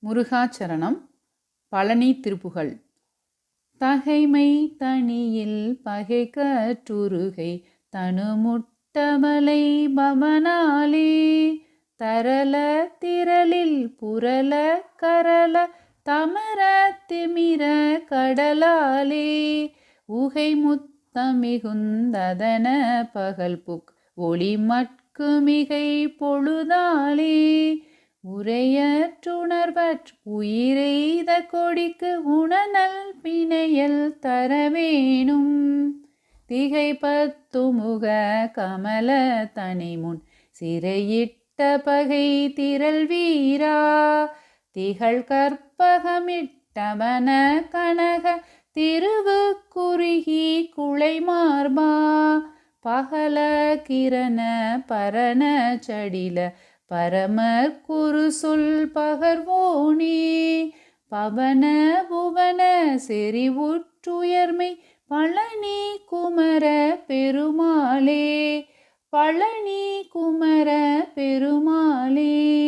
முருகாச்சரணம். பழனி திருப்புகழ். தகைமை தனியில் பகை கற்றுருகை தனுமுட்டமலை பவனாலே தரள திரளில் புரள கரள தமர திமிர கடலாலே உகை முத்தமிகுந்ததன பகல்புக் ஒளிமட்கு மிகை பொழுதாலே உரையற்றுணர்வற்று உயிரெய்த கொடிக்கு உணநல் பிணையல் தரவேணும் திகைப்பத்துமுக கமல தனிமுன் சிறையிட்ட பகை திரள் வீரா திகழ் கற்பகமிட்டவன கனக திருவு குறுகி குளை மார்பா பகல கிரண பரண சடில பரமர் குரு சொல் பகர்வோனே பவன புவன செறிவுற்றுயர்மை பழனி குமர பெருமாளே பழனி குமர பெருமாளே.